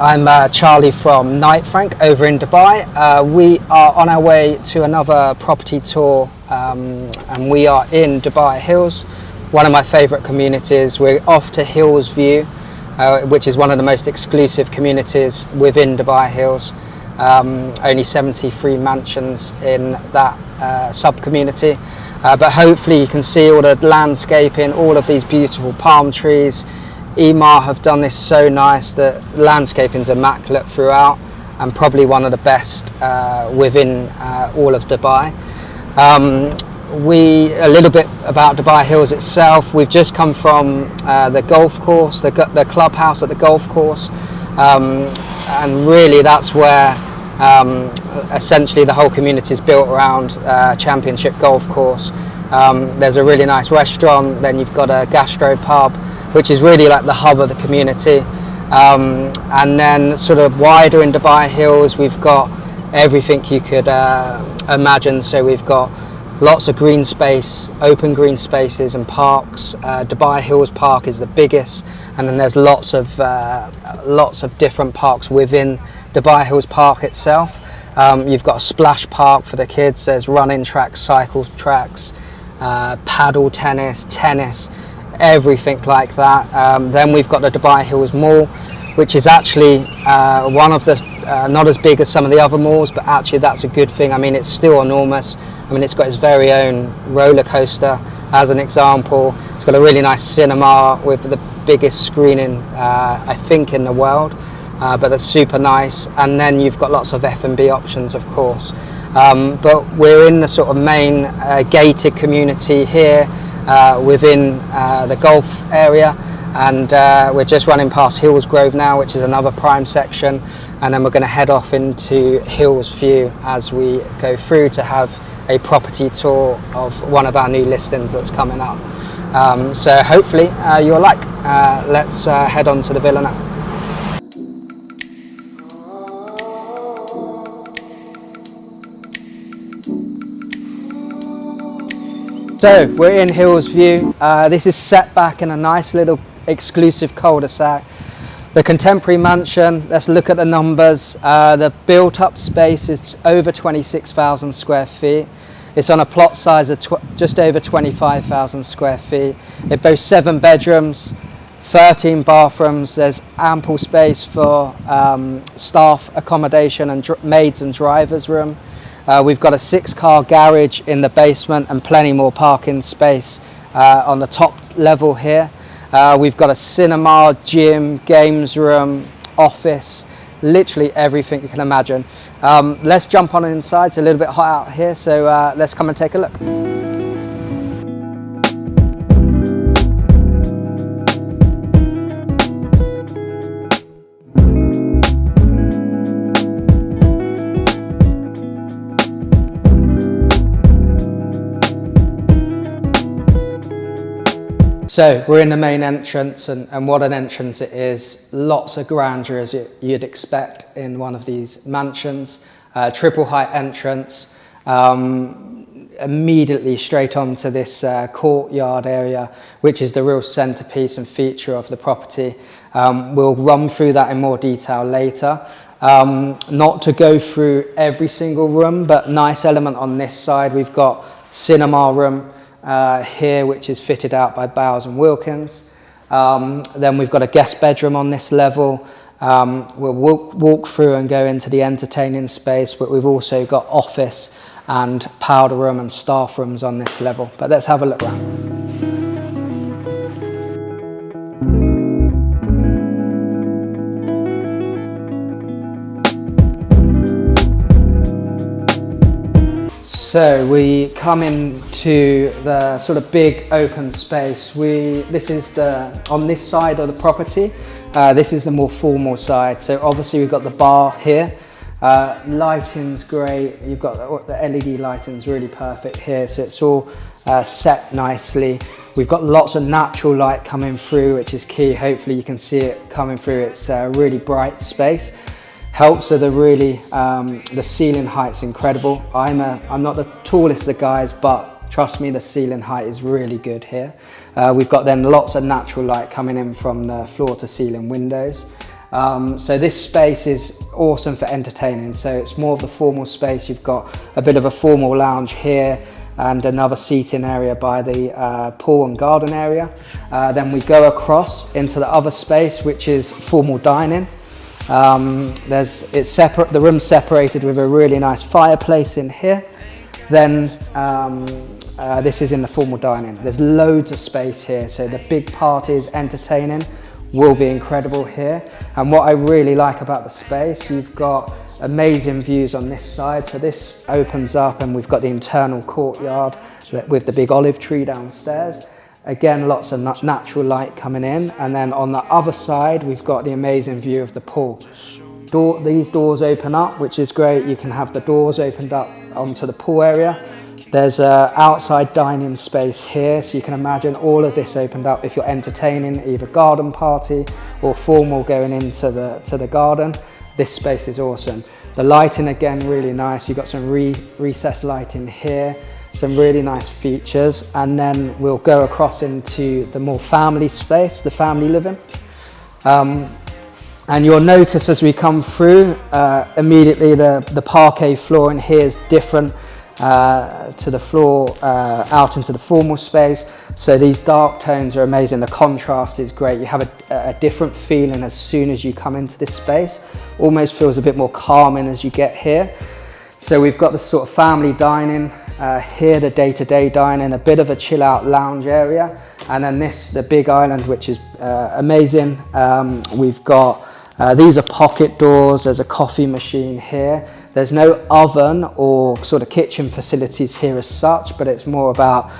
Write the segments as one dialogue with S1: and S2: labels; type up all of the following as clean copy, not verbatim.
S1: I'm Charlie from Knight Frank over in Dubai. We are on our way to another property tour and we are in Dubai Hills, one of my favourite communities. We're off to Hills View, which is one of the most exclusive communities within Dubai Hills. Only 73 mansions in that sub-community, but hopefully you can see all the landscaping, all of these beautiful palm trees. Emaar have done this so nice that landscaping's immaculate throughout and probably one of the best within all of Dubai. A little bit about Dubai Hills itself. We've just come from the golf course, the clubhouse at the golf course, and really that's where essentially the whole community is built around championship golf course. There's a really nice restaurant, then you've got a gastro pub, which is really like the hub of the community, and then sort of wider in Dubai Hills we've got everything you could imagine. So we've got lots of green space, open green spaces and parks. Dubai Hills Park is the biggest, and then there's lots of different parks within Dubai Hills Park itself. You've got a splash park for the kids, there's running tracks, cycle tracks, paddle tennis, everything like that. Then we've got the Dubai Hills Mall, which is actually one of the not as big as some of the other malls, but actually that's a good thing. I mean, it's still enormous. I mean, it's got its very own roller coaster as an example. It's got a really nice cinema with the biggest screening I think in the world, but it's super nice. And then you've got lots of F&B options, of course, but we're in the sort of main gated community here within the golf area, and we're just running past Hills Grove now, which is another prime section, and then we're going to head off into Hills View as we go through to have a property tour of one of our new listings that's coming up. So hopefully you'll like. Let's head on to the villa now. So we're in Hills View. This is set back in a nice little exclusive cul-de-sac. The contemporary mansion, let's look at the numbers. The built up space is over 26,000 square feet. It's on a plot size of just over 25,000 square feet. It boasts 7 bedrooms, 13 bathrooms. There's ample space for staff accommodation and maids and drivers room. We've got a 6-car garage in the basement and plenty more parking space on the top level here. We've got a cinema, gym, games room, office, literally everything you can imagine. Let's jump on inside. It's a little bit hot out here, so let's come and take a look. So we're in the main entrance, and what an entrance it is. Lots of grandeur as you'd expect in one of these mansions. Triple height entrance, immediately straight onto this courtyard area, which is the real centerpiece and feature of the property. We'll run through that in more detail later. Not to go through every single room, but nice element on this side. We've got cinema room here, which is fitted out by Bowers & Wilkins. Then we've got a guest bedroom on this level. We'll walk through and go into the entertaining space, but we've also got office and powder room and staff rooms on this level. But let's have a look around. So we come into the sort of big open space. This is on this side of the property. This is the more formal side. So obviously we've got the bar here. Lighting's great. You've got the LED lighting's really perfect here. So it's all set nicely. We've got lots of natural light coming through, which is key. Hopefully you can see it coming through. It's a really bright space. Helps with the ceiling height's incredible. I'm not the tallest of the guys, but trust me, the ceiling height is really good here. We've got then lots of natural light coming in from the floor to ceiling windows. So this space is awesome for entertaining. So it's more of the formal space. You've got a bit of a formal lounge here and another seating area by the pool and garden area. Then we go across into the other space, which is formal dining. It's separate. The room's separated with a really nice fireplace in here. Then this is in the formal dining. There's loads of space here, so the big parties, entertaining, will be incredible here. And what I really like about the space, you've got amazing views on this side. So this opens up and we've got the internal courtyard with the big olive tree downstairs. Again, lots of natural light coming in. And then on the other side, we've got the amazing view of the pool. These doors open up, which is great. You can have the doors opened up onto the pool area. There's an outside dining space here, so you can imagine all of this opened up if you're entertaining, either garden party or formal going into the garden. This space is awesome. The lighting, again, really nice. You've got some recessed lighting here, some really nice features. And then we'll go across into the more family space, the family living. And you'll notice as we come through, immediately the parquet floor in here is different to the floor out into the formal space. So these dark tones are amazing. The contrast is great. You have a different feeling as soon as you come into this space. Almost feels a bit more calming as you get here. So we've got the sort of family dining here, the day-to-day dining, a bit of a chill out lounge area. And then the big island, which is amazing. We've got, these are pocket doors. There's a coffee machine here. There's no oven or sort of kitchen facilities here as such, but it's more about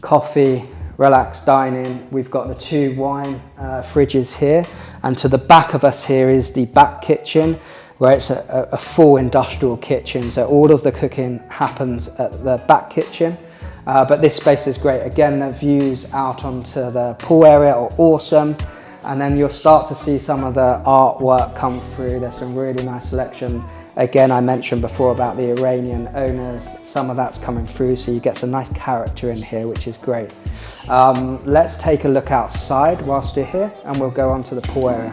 S1: coffee, relaxed dining. We've got the 2 wine fridges here, and to the back of us here is the back kitchen, where it's a full industrial kitchen. So all of the cooking happens at the back kitchen. But this space is great. Again, the views out onto the pool area are awesome. And then you'll start to see some of the artwork come through. There's some really nice selection. Again, I mentioned before about the Iranian owners. Some of that's coming through, so you get some nice character in here, which is great. Let's take a look outside whilst you're here, and we'll go on to the pool area.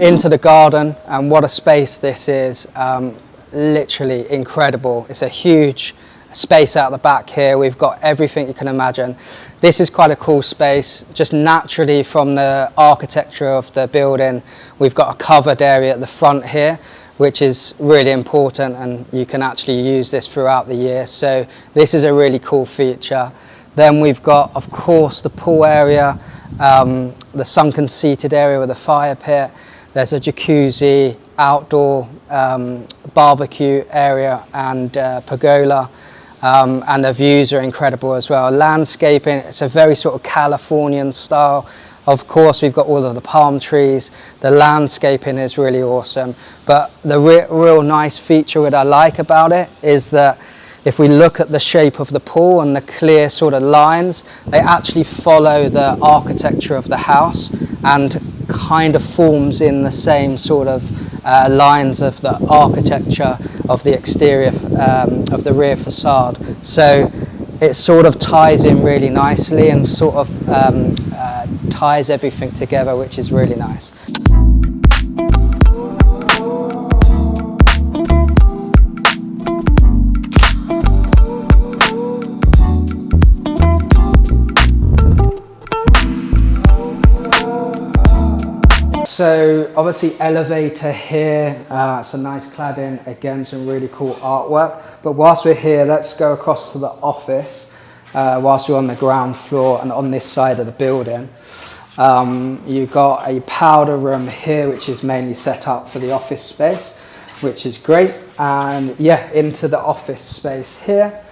S1: Into the garden, and what a space this is. Literally incredible. It's a huge space out the back here. We've got everything you can imagine. This is quite a cool space, just naturally from the architecture of the building. We've got a covered area at the front here, which is really important, and you can actually use this throughout the year. So this is a really cool feature. Then we've got, of course, the pool area, the sunken seated area with a fire pit. There's a jacuzzi, outdoor barbecue area, and pergola. And the views are incredible as well. Landscaping, it's a very sort of Californian style. Of course, we've got all of the palm trees. The landscaping is really awesome. But the real nice feature that I like about it is that if we look at the shape of the pool and the clear sort of lines, they actually follow the architecture of the house and kind of forms in the same sort of lines of the architecture of the exterior of the rear facade. So it sort of ties in really nicely and sort of ties everything together, which is really nice. So obviously elevator here, it's a nice cladding, again some really cool artwork. But whilst we're here, let's go across to the office whilst we're on the ground floor and on this side of the building. You've got a powder room here, which is mainly set up for the office space, which is great. And yeah, into the office space here,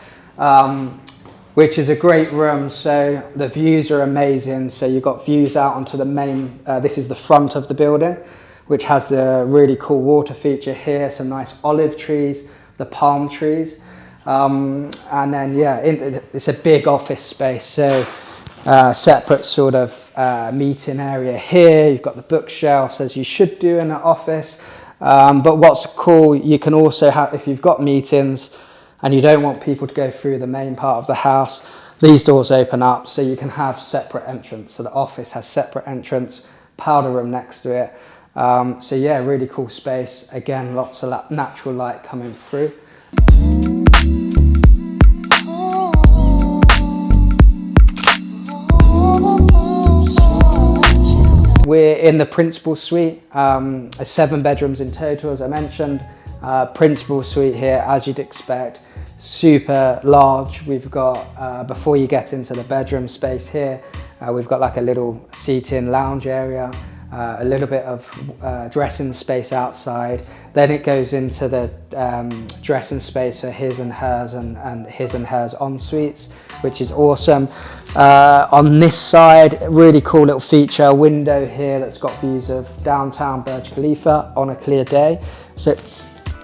S1: which is a great room. So the views are amazing. So you've got views out onto the main, this is the front of the building, which has the really cool water feature here, some nice olive trees, the palm trees. And then yeah, it's a big office space. So separate sort of meeting area here. You've got the bookshelves, as you should do in an office. But what's cool, you can also have, if you've got meetings, and you don't want people to go through the main part of the house, these doors open up so you can have separate entrance. So the office has separate entrance, powder room next to it. So yeah, really cool space. Again, lots of natural light coming through. We're in the principal suite, 7 bedrooms in total, as I mentioned. Principal suite here, as you'd expect, super large. We've got, before you get into the bedroom space here, we've got like a little seating lounge area, a little bit of dressing space outside. Then it goes into the dressing space for his and hers and his and hers en suites, which is awesome. On this side, really cool little feature, a window here that's got views of downtown Burj Khalifa on a clear day. So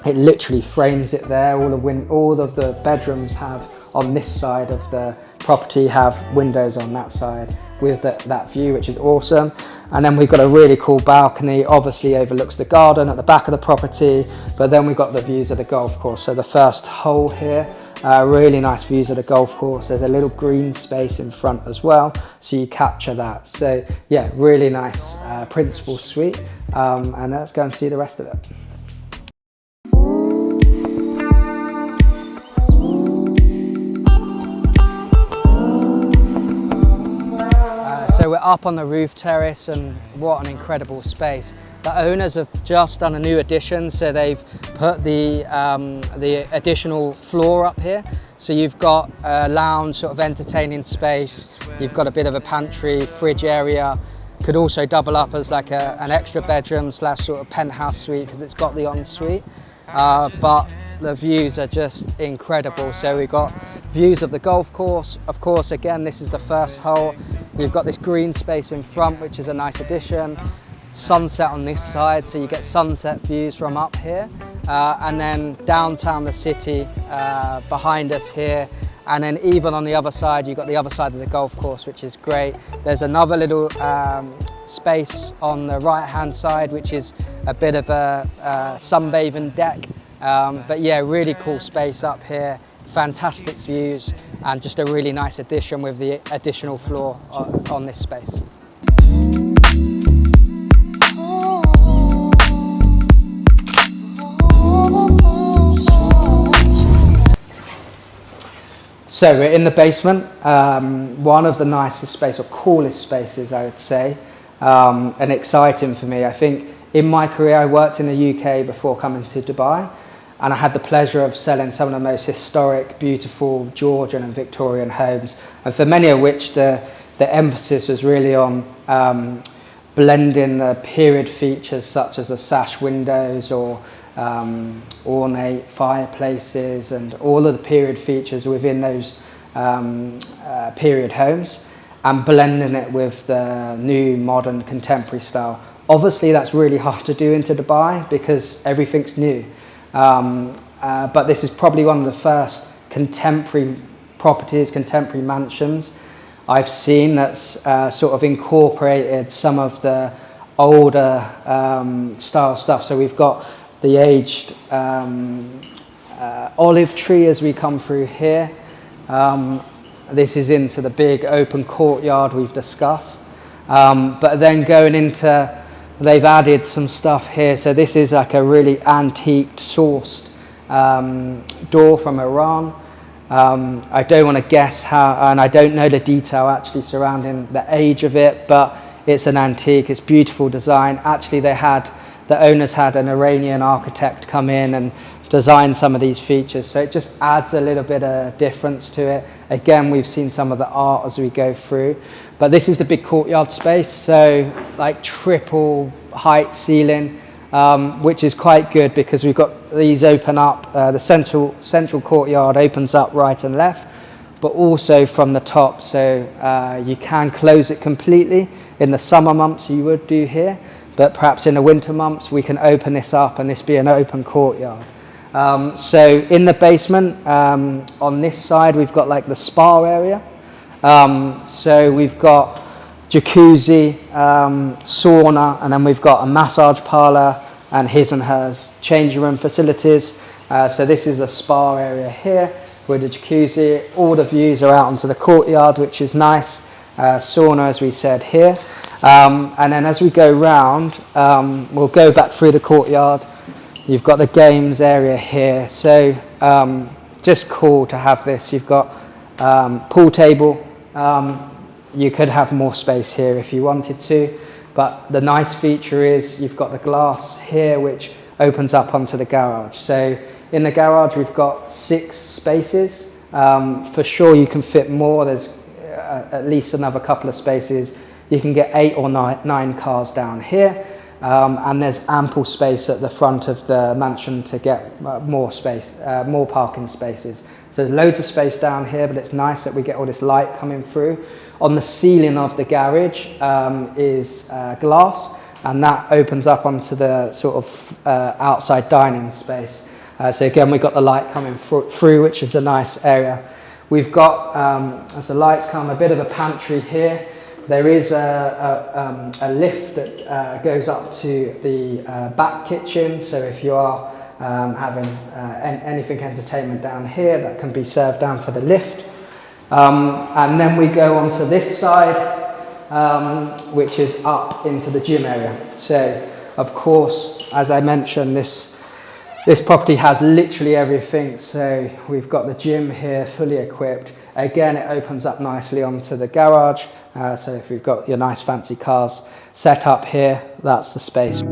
S1: it literally frames it there. All of the bedrooms have, on this side of the property, have windows on that side with that view, which is awesome. And then we've got a really cool balcony, obviously overlooks the garden at the back of the property, but then we've got the views of the golf course. So the first hole here, really nice views of the golf course. There's a little green space in front as well, so you capture that. So yeah, really nice principal suite. And let's go and see the rest of it. So we're up on the roof terrace, and what an incredible space. The owners have just done a new addition, so they've put the additional floor up here. So you've got a lounge, sort of entertaining space. You've got a bit of a pantry, fridge area. Could also double up as like an extra bedroom / sort of penthouse suite because it's got the ensuite. But the views are just incredible. So we've got views of the golf course. Of course, again, this is the first hole. You've got this green space in front, which is a nice addition. Sunset on this side, so you get sunset views from up here. And then downtown the city behind us here. And then even on the other side, you've got the other side of the golf course, which is great. There's another little space on the right-hand side, which is a bit of a sunbathing deck. But yeah, really cool space up here. Fantastic views, and just a really nice addition with the additional floor on this space. So we're in the basement, one of the nicest space or coolest spaces, I would say, and exciting for me. I think in my career I worked in the UK before coming to Dubai, and I had the pleasure of selling some of the most historic, beautiful Georgian and Victorian homes, and for many of which the emphasis was really on blending the period features such as the sash windows or ornate fireplaces and all of the period features within those period homes, and blending it with the new modern contemporary style. Obviously that's really hard to do into Dubai because everything's new. But this is probably one of the first contemporary properties, contemporary mansions I've seen that's sort of incorporated some of the older style stuff. So we've got the aged olive tree as we come through here. This is into the big open courtyard we've discussed. But then going into, they've added some stuff here. So this is like a really antiqued sourced door from Iran. I don't want to guess how, and I don't know the detail actually surrounding the age of it, but it's an antique, it's beautiful design. Actually the owners had an Iranian architect come in and design some of these features, so it just adds a little bit of difference to it. Again, we've seen some of the art as we go through, but this is the big courtyard space, so like triple height ceiling, which is quite good because we've got these open up, the central courtyard opens up right and left, but also from the top, so you can close it completely. In the summer months you would do here, but perhaps in the winter months we can open this up and this be an open courtyard. So in the basement, on this side we've got like the spa area. So we've got jacuzzi, sauna, and then we've got a massage parlour and his and hers changing room facilities. So this is the spa area here with the jacuzzi. All the views are out onto the courtyard, which is nice. Sauna, as we said, here. And then as we go round, we'll go back through the courtyard. You've got the games area here. So just cool to have this. You've got pool table. You could have more space here if you wanted to, but the nice feature is you've got the glass here which opens up onto the garage. So in the garage we've got 6 spaces. For sure you can fit more. There's at least another couple of spaces. You can get 8 or 9 cars down here, and there's ample space at the front of the mansion to get more space, more parking spaces. So there's loads of space down here, but it's nice that we get all this light coming through. On the ceiling of the garage is glass, and that opens up onto the sort of outside dining space. So again, we've got the light coming through, which is a nice area. We've got, as the lights come, a bit of a pantry here. There is a lift that goes up to the back kitchen, so if you are having anything entertainment down here, that can be served down for the lift. And then we go onto this side, which is up into the gym area. So of course, as I mentioned, this property has literally everything. So we've got the gym here fully equipped. Again, it opens up nicely onto the garage. So if you've got your nice fancy cars set up here, that's the space.